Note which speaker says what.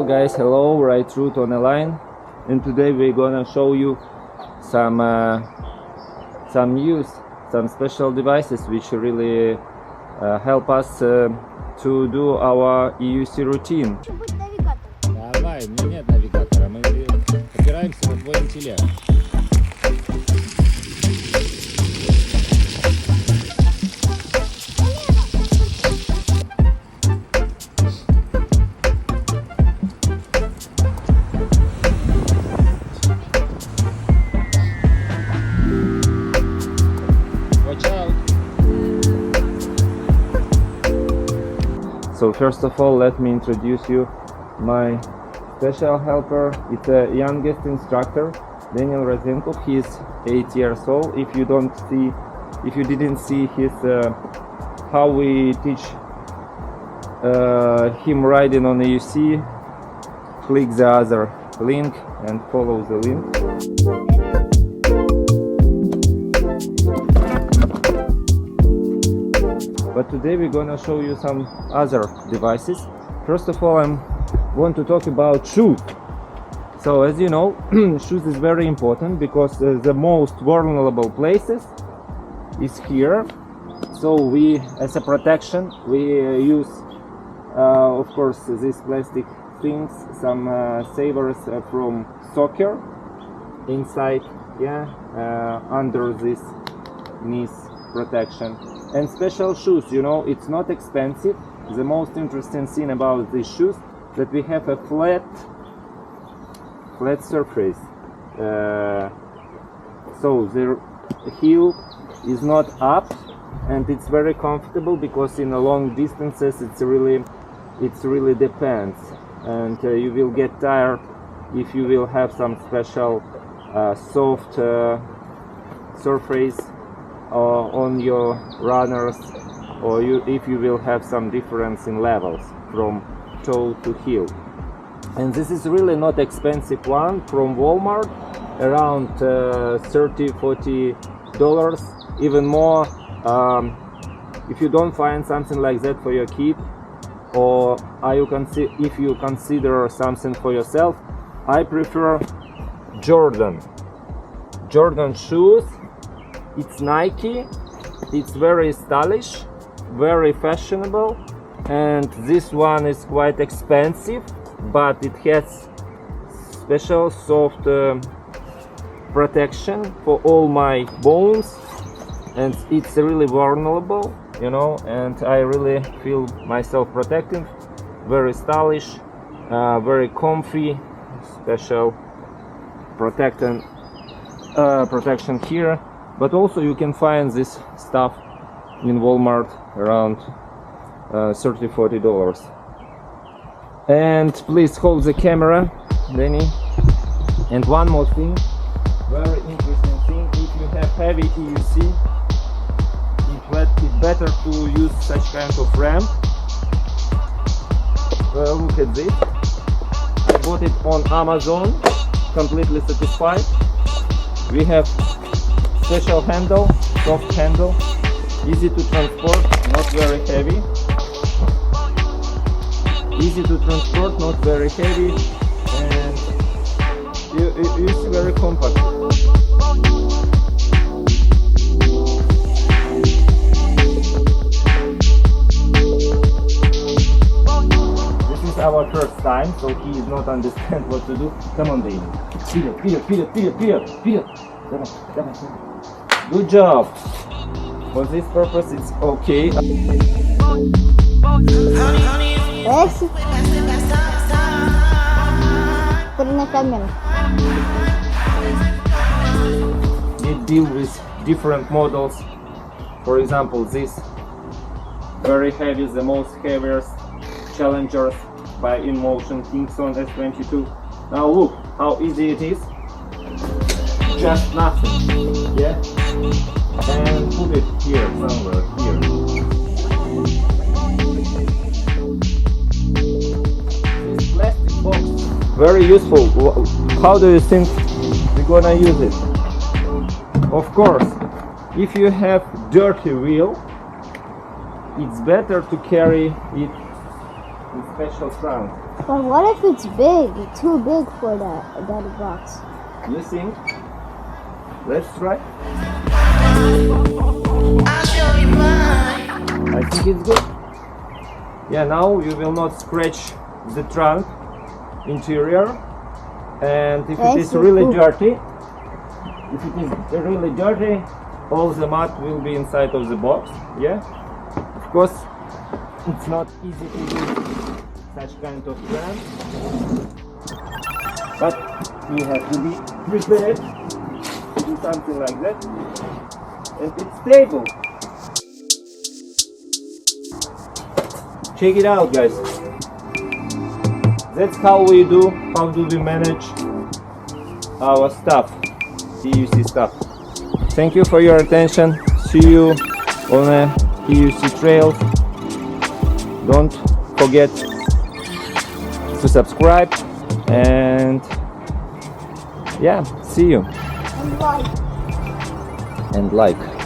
Speaker 1: Well guys, hello, right route on the line, and today we're gonna show you some special devices which really help us to do our EUC routine.
Speaker 2: Давай, у меня нет навигатора, мы опираемся на твой интеллект.
Speaker 1: So first of all, let me introduce you my special helper. It's a youngest instructor, Daniel Razenkov. He's 8 years old. If you didn't see his how we teach him riding on EUC, click the other link and follow the link. But today we're gonna show you some other devices. First of all, I want to talk about shoes. So as you know, shoes is very important because the most vulnerable places is here. So we, as a protection, we use of course these plastic things, some savers from soccer inside, under this knees protection. And special shoes, you know, it's not expensive. The most interesting thing about these shoes that we have a flat surface, so the heel is not up, and it's very comfortable because in long distances it really depends, and you will get tired if you will have some special soft surface on your runners, or if you will have some difference in levels from toe to heel. And this is really not expensive one from Walmart, around $30-40, even more. If you don't find something like that for your kid, or if you consider something for yourself, I prefer Jordan shoes. It's Nike, it's very stylish, very fashionable, and this one is quite expensive, but it has special soft protection for all my bones, and it's really vulnerable, you know, and I really feel myself protected. Very stylish, very comfy, special protection here. But also you can find this stuff in Walmart around $30-40. And please hold the camera, Danny. And one more thing, very interesting thing, if you have heavy EUC, it's better to use such kind of ramp. Look at this. I bought it on Amazon, completely satisfied. We have special handle, soft handle, easy to transport, not very heavy. Easy to transport, not very heavy, and it's very compact. This is our first time, so he does not understand what to do. Come on, David. Вперед. Давай. Good job. For this purpose, it's okay. It deals with different models. For example, this very heavy, the most heaviest Challengers by InMotion Kingston S22. Now look how easy it is. Just nothing, and put it here, somewhere here. This plastic box, very useful. How do you think we're gonna use it? Of course, if you have dirty wheel, it's better to carry it in special trunk.
Speaker 3: But what if it's big? Too big for that box.
Speaker 1: You think? Let's try. I think it's good. Yeah, now you will not scratch the trunk interior, and if it is really dirty, all the mud will be inside of the box. Yeah, of course, it's not easy to use such kind of trunk, but you have to be prepared to do something like that, and it's stable. Check it out, guys. That's how we manage our stuff, EUC stuff. Thank you for your attention. See you on the EUC trails. Don't forget to subscribe, and yeah, see you.
Speaker 3: And like.
Speaker 1: And like.